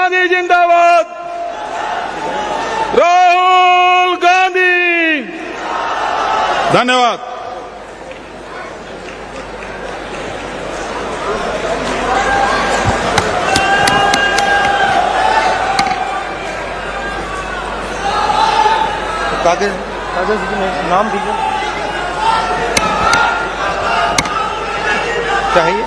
गांधी जिंदाबाद। राहुल गांधी। धन्यवाद। कागज नाम दीजिए। चाहिए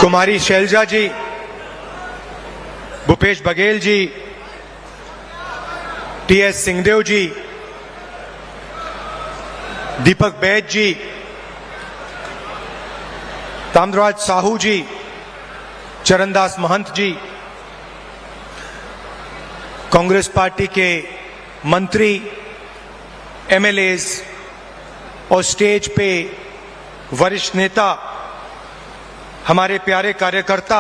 कुमारी शैलजा जी, भूपेश बघेल जी, टीएस सिंहदेव जी, दीपक बैज जी, ताम्रराज साहू जी, चरणदास महंत जी, कांग्रेस पार्टी के मंत्री, एमएलएज और स्टेज पे वरिष्ठ नेता, हमारे प्यारे कार्यकर्ता,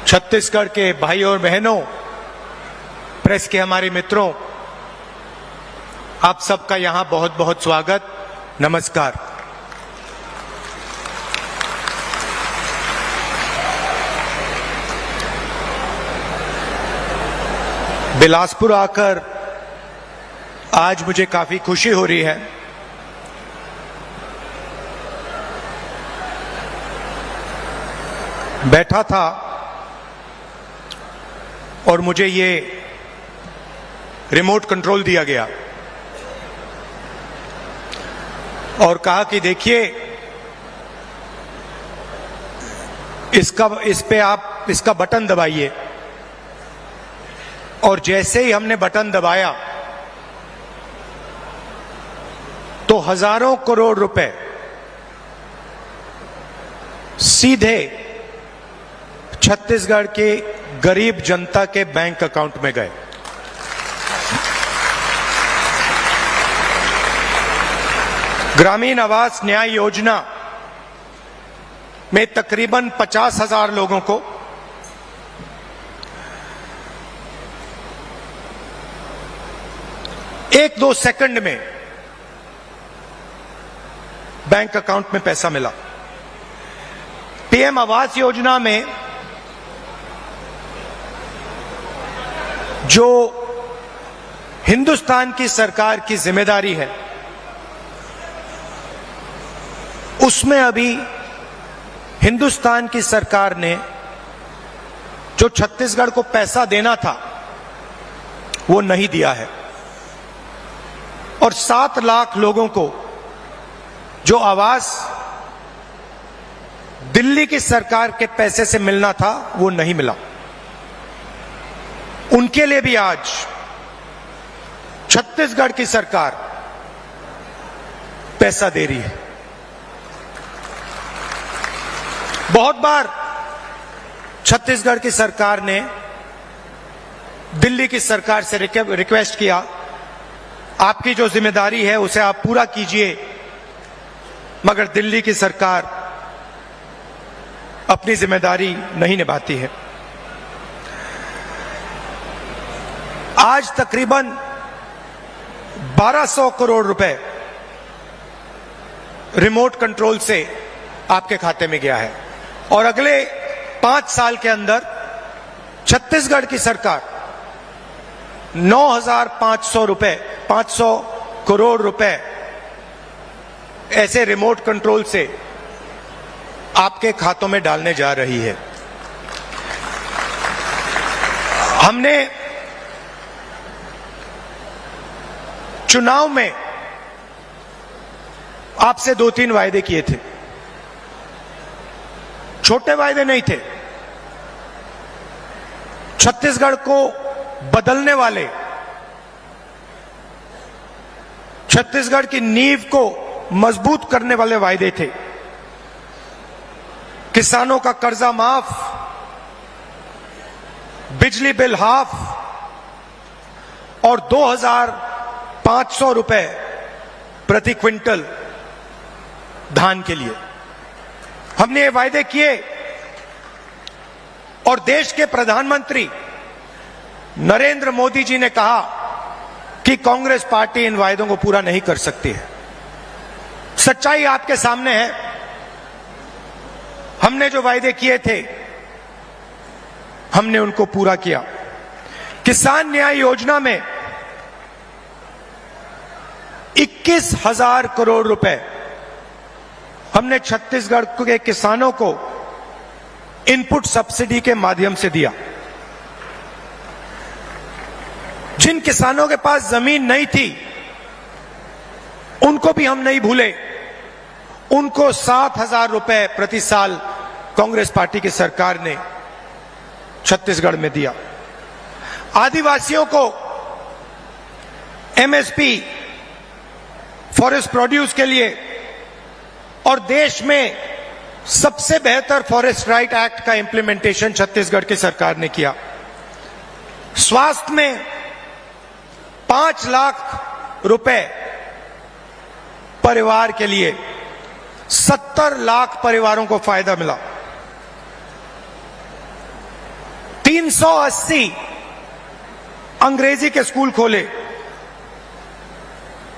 छत्तीसगढ़ के भाई और बहनों, प्रेस के हमारे मित्रों, आप सबका यहां बहुत बहुत स्वागत, नमस्कार। बिलासपुर आकर आज मुझे काफी खुशी हो रही है। बैठा था और मुझे ये रिमोट कंट्रोल दिया गया और कहा कि देखिए इस पे आप इसका बटन दबाइए। और जैसे ही हमने बटन दबाया तो हजारों करोड़ रुपए सीधे छत्तीसगढ़ के गरीब जनता के बैंक अकाउंट में गए। ग्रामीण आवास न्याय योजना में तकरीबन 50,000 लोगों को एक दो सेकंड में बैंक अकाउंट में पैसा मिला। पीएम आवास योजना में जो हिंदुस्तान की सरकार की जिम्मेदारी है, उसमें अभी हिंदुस्तान की सरकार ने जो छत्तीसगढ़ को पैसा देना था वो नहीं दिया है। और 7 लाख लोगों को जो आवास दिल्ली की सरकार के पैसे से मिलना था वो नहीं मिला। उनके लिए भी आज छत्तीसगढ़ की सरकार पैसा दे रही है। बहुत बार छत्तीसगढ़ की सरकार ने दिल्ली की सरकार से रिक्वेस्ट किया, आपकी जो जिम्मेदारी है उसे आप पूरा कीजिए, मगर दिल्ली की सरकार अपनी जिम्मेदारी नहीं निभाती है। आज तकरीबन 1200 करोड़ रुपए रिमोट कंट्रोल से आपके खाते में गया है और अगले 5 साल के अंदर छत्तीसगढ़ की सरकार 500 करोड़ रुपए ऐसे रिमोट कंट्रोल से आपके खातों में डालने जा रही है। हमने चुनाव में आपसे 2-3 वायदे किए थे। छोटे वायदे नहीं थे, छत्तीसगढ़ को बदलने वाले, छत्तीसगढ़ की नींव को मजबूत करने वाले वायदे थे। किसानों का कर्जा माफ, बिजली बिल हाफ और 2,500 रुपए प्रति क्विंटल धान के लिए हमने ये वायदे किए और देश के प्रधानमंत्री नरेंद्र मोदी जी ने कहा कि कांग्रेस पार्टी इन वायदों को पूरा नहीं कर सकती है। सच्चाई आपके सामने है। हमने जो वायदे किए थे हमने उनको पूरा किया। किसान न्याय योजना में 21,000 करोड़ रुपए हमने छत्तीसगढ़ के किसानों को इनपुट सब्सिडी के माध्यम से दिया। जिन किसानों के पास जमीन नहीं थी उनको भी हम नहीं भूले। उनको 7,000 रुपए प्रति साल कांग्रेस पार्टी की सरकार ने छत्तीसगढ़ में दिया। आदिवासियों को एमएसपी फॉरेस्ट प्रोड्यूस के लिए और देश में सबसे बेहतर फॉरेस्ट राइट एक्ट का इंप्लीमेंटेशन छत्तीसगढ़ की सरकार ने किया। स्वास्थ्य में 5 लाख रुपए परिवार के लिए 70 लाख परिवारों को फायदा मिला। 380 अंग्रेजी के स्कूल खोले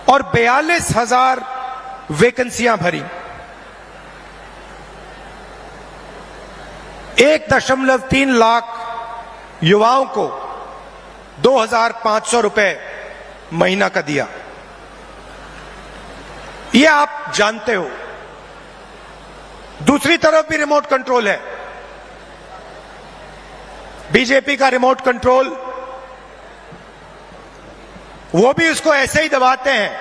और 42,000 वैकेंसियां भरी। 1.3 लाख युवाओं को 2,500 रुपए महीना का दिया। यह आप जानते हो। दूसरी तरफ भी रिमोट कंट्रोल है। बीजेपी का रिमोट कंट्रोल, वो भी उसको ऐसे ही दबाते हैं,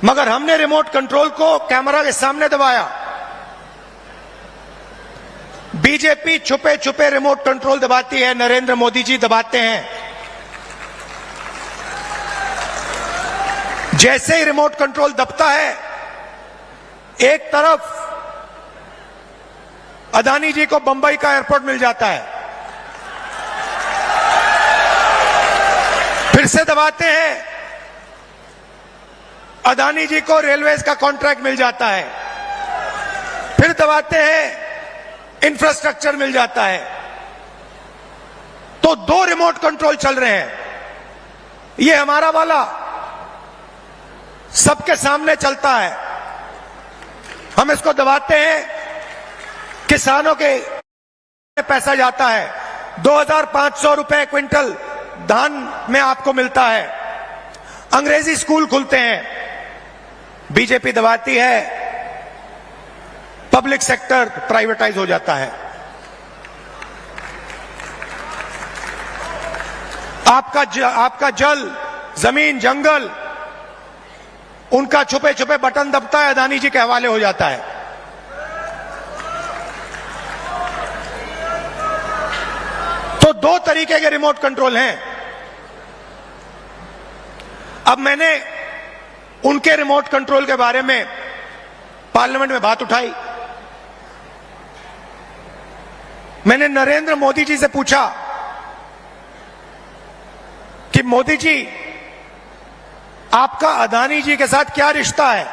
मगर हमने रिमोट कंट्रोल को कैमरा के सामने दबाया। बीजेपी छुपे छुपे रिमोट कंट्रोल दबाती है, नरेंद्र मोदी जी दबाते हैं। जैसे ही रिमोट कंट्रोल दबता है, एक तरफ अदानी जी को बंबई का एयरपोर्ट मिल जाता है, फिर से दबाते हैं, अदानी जी को रेलवेज का कॉन्ट्रैक्ट मिल जाता है, फिर दबाते हैं, इंफ्रास्ट्रक्चर मिल जाता है। तो 2 रिमोट कंट्रोल चल रहे हैं। ये हमारा वाला सबके सामने चलता है, हम इसको दबाते हैं, किसानों के पैसा जाता है। 2,500 रुपए क्विंटल धान में आपको मिलता है। अंग्रेजी स्कूल खुलते हैं। बीजेपी दबाती है, पब्लिक सेक्टर प्राइवेटाइज हो जाता है। आपका जल, जमीन, जंगल, उनका छुपे छुपे बटन दबता है, अदानी जी के हवाले हो जाता है। तो 2 तरीके के रिमोट कंट्रोल हैं। अब मैंने उनके रिमोट कंट्रोल के बारे में पार्लियामेंट में बात उठाई। मैंने नरेंद्र मोदी जी से पूछा कि मोदी जी, आपका अदानी जी के साथ क्या रिश्ता है?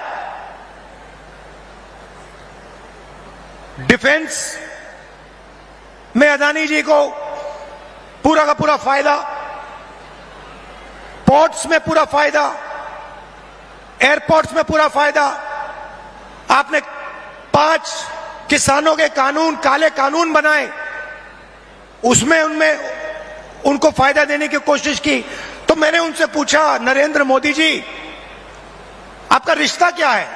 डिफेंस में अदानी जी को पूरा का पूरा फायदा, पोर्ट्स में पूरा फायदा, एयरपोर्ट्स में पूरा फायदा। आपने 5 किसानों के कानून, काले कानून बनाए, उसमें उनको फायदा देने की कोशिश की। तो मैंने उनसे पूछा, नरेंद्र मोदी जी, आपका रिश्ता क्या है?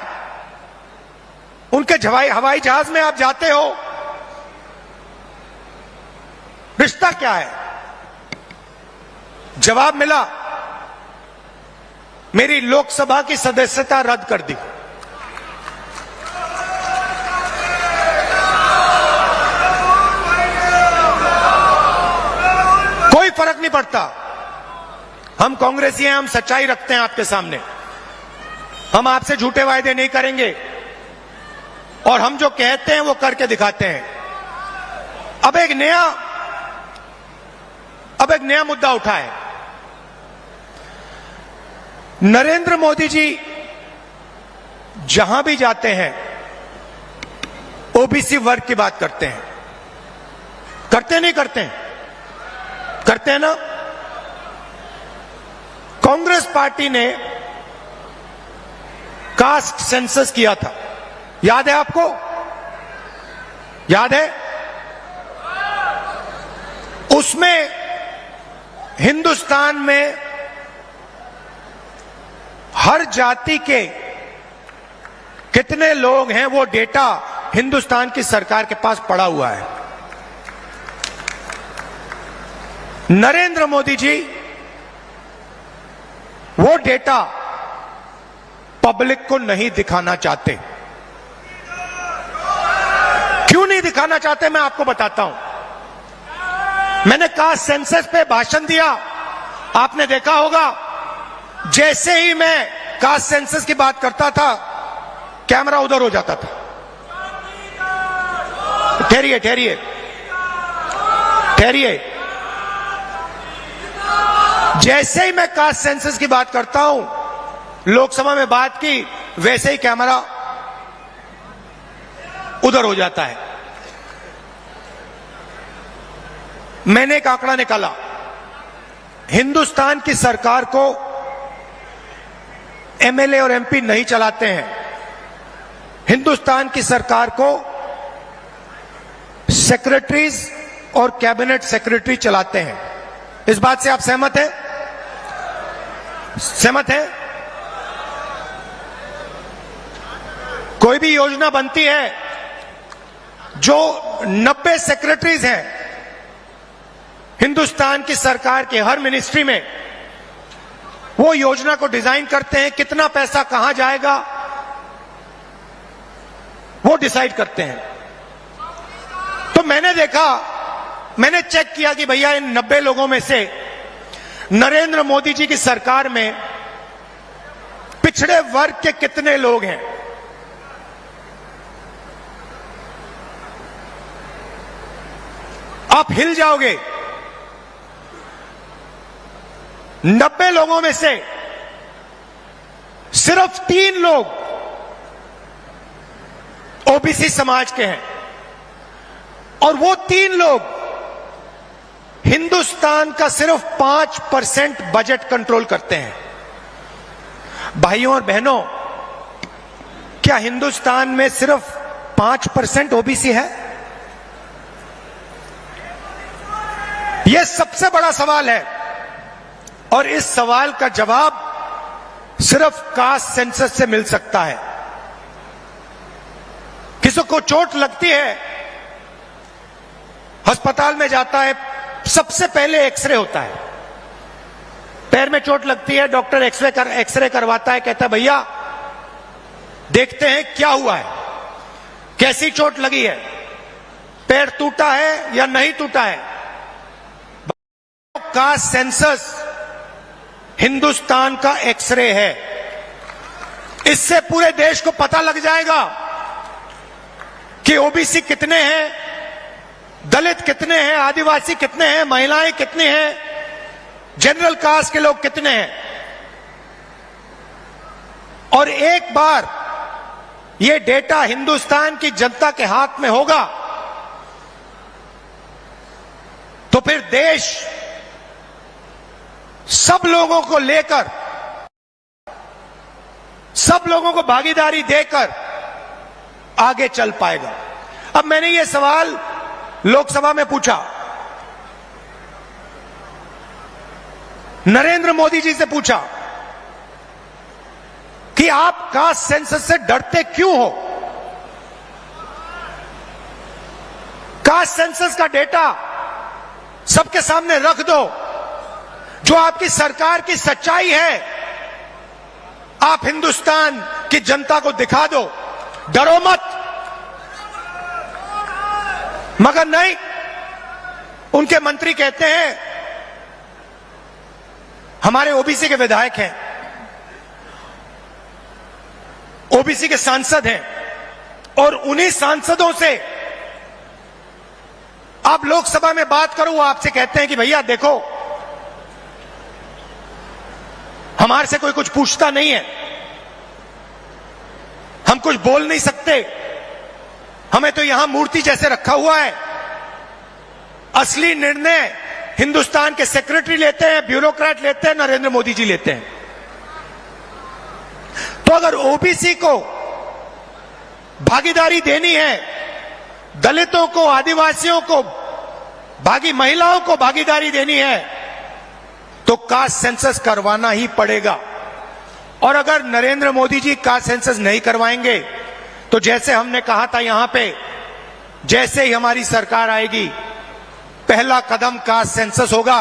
उनके हवाई जहाज में आप जाते हो, रिश्ता क्या है? जवाब मिला, मेरी लोकसभा की सदस्यता रद्द कर दी। कोई फर्क नहीं पड़ता। हम कांग्रेसी हैं, हम सच्चाई रखते हैं आपके सामने। हम आपसे झूठे वायदे नहीं करेंगे और हम जो कहते हैं वो करके दिखाते हैं। अब एक नया मुद्दा उठा है। नरेंद्र मोदी जी जहां भी जाते हैं ओबीसी वर्ग की बात करते हैं। करते नहीं करते? करते हैं ना? कांग्रेस पार्टी ने कास्ट सेंसस किया था, याद है आपको? याद है? उसमें हिंदुस्तान में हर जाति के कितने लोग हैं वो डेटा हिंदुस्तान की सरकार के पास पड़ा हुआ है। नरेंद्र मोदी जी वो डेटा पब्लिक को नहीं दिखाना चाहते। क्यों नहीं दिखाना चाहते मैं आपको बताता हूं। मैंने कास्ट सेंसस पे भाषण दिया, आपने देखा होगा, जैसे ही मैं कास्ट सेंसस की बात करता था कैमरा उधर हो जाता था। ठहरिए ठहरिए ठहरिए, जैसे ही मैं कास्ट सेंसस की बात करता हूं, लोकसभा में बात की, वैसे ही कैमरा उधर हो जाता है। मैंने एक आंकड़ा निकाला, हिंदुस्तान की सरकार को एमएलए और एमपी नहीं चलाते हैं, हिंदुस्तान की सरकार को सेक्रेटरीज और कैबिनेट सेक्रेटरी चलाते हैं। इस बात से आप सहमत हैं? सहमत हैं? कोई भी योजना बनती है, जो 90 सेक्रेटरीज हैं हिंदुस्तान की सरकार के हर मिनिस्ट्री में, वो योजना को डिजाइन करते हैं, कितना पैसा कहां जाएगा वो डिसाइड करते हैं। तो मैंने देखा, मैंने चेक किया कि भैया इन 90 लोगों में से नरेंद्र मोदी जी की सरकार में पिछड़े वर्ग के कितने लोग हैं। आप हिल जाओगे। 90 लोगों में से सिर्फ 3 लोग ओबीसी समाज के हैं, और वो 3 लोग हिंदुस्तान का सिर्फ 5% बजट कंट्रोल करते हैं। भाइयों और बहनों, क्या हिंदुस्तान में सिर्फ 5% ओबीसी है? यह सबसे बड़ा सवाल है, और इस सवाल का जवाब सिर्फ कास्ट सेंसस से मिल सकता है। किसी को चोट लगती है, अस्पताल में जाता है, सबसे पहले एक्सरे होता है। पैर में चोट लगती है, डॉक्टर एक्सरे करवाता है, कहता है भैया देखते हैं क्या हुआ है, कैसी चोट लगी है, पैर टूटा है या नहीं टूटा है। कास्ट सेंसस हिंदुस्तान का एक्सरे है। इससे पूरे देश को पता लग जाएगा कि ओबीसी कितने हैं, दलित कितने हैं, आदिवासी कितने हैं, महिलाएं कितनी हैं, जनरल कास्ट के लोग कितने हैं। और एक बार ये डेटा हिंदुस्तान की जनता के हाथ में होगा तो फिर देश सब लोगों को लेकर, सब लोगों को भागीदारी देकर आगे चल पाएगा। अब मैंने ये सवाल लोकसभा में पूछा, नरेंद्र मोदी जी से पूछा कि आप कास्ट सेंसस से डरते क्यों हो? कास्ट सेंसस का डेटा सबके सामने रख दो, जो आपकी सरकार की सच्चाई है आप हिंदुस्तान की जनता को दिखा दो, डरो मत। मगर नहीं, उनके मंत्री कहते हैं हमारे ओबीसी के विधायक हैं, ओबीसी के सांसद हैं, और उन्हीं सांसदों से आप लोकसभा में बात करो, वो आपसे कहते हैं कि भैया देखो हमारे से कोई कुछ पूछता नहीं है, हम कुछ बोल नहीं सकते, हमें तो यहां मूर्ति जैसे रखा हुआ है, असली निर्णय हिंदुस्तान के सेक्रेटरी लेते हैं, ब्यूरोक्रेट लेते हैं, नरेंद्र मोदी जी लेते हैं। तो अगर ओबीसी को भागीदारी देनी है, दलितों को, आदिवासियों को, महिलाओं को भागीदारी देनी है, तो कास्ट सेंसस करवाना ही पड़ेगा। और अगर नरेंद्र मोदी जी कास्ट सेंसस नहीं करवाएंगे तो जैसे हमने कहा था यहां पे, जैसे ही हमारी सरकार आएगी पहला कदम कास्ट सेंसस होगा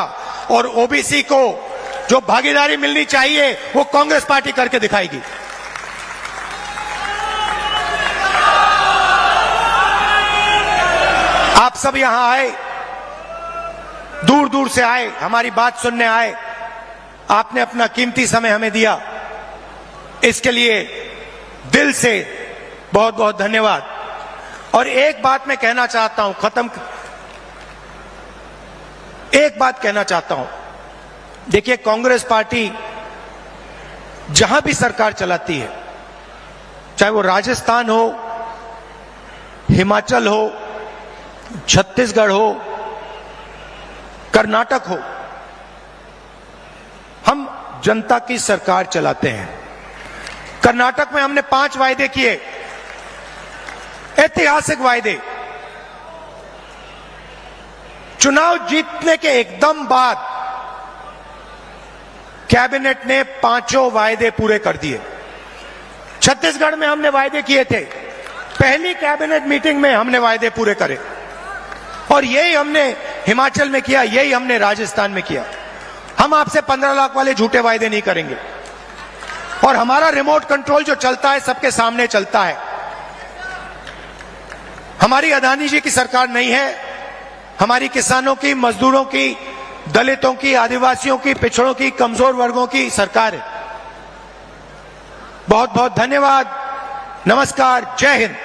और ओबीसी को जो भागीदारी मिलनी चाहिए वो कांग्रेस पार्टी करके दिखाएगी। आप सब यहां आए, दूर दूर से आए, हमारी बात सुनने आए, आपने अपना कीमती समय हमें दिया, इसके लिए दिल से बहुत बहुत धन्यवाद। और एक बात मैं कहना चाहता हूं, एक बात कहना चाहता हूं, देखिए कांग्रेस पार्टी जहां भी सरकार चलाती है, चाहे वो राजस्थान हो, हिमाचल हो, छत्तीसगढ़ हो, कर्नाटक हो, हम जनता की सरकार चलाते हैं। कर्नाटक में हमने 5 वायदे किए, ऐतिहासिक वायदे। चुनाव जीतने के एकदम बाद कैबिनेट ने 5 वायदे पूरे कर दिए। छत्तीसगढ़ में हमने वायदे किए थे, पहली कैबिनेट मीटिंग में हमने वायदे पूरे करे, और यही हमने हिमाचल में किया, यही हमने राजस्थान में किया। हम आपसे 15 लाख वाले झूठे वायदे नहीं करेंगे, और हमारा रिमोट कंट्रोल जो चलता है सबके सामने चलता है। हमारी अदानी जी की सरकार नहीं है, हमारी किसानों की, मजदूरों की, दलितों की, आदिवासियों की, पिछड़ों की, कमजोर वर्गों की सरकार है। बहुत बहुत धन्यवाद, नमस्कार, जय हिंद।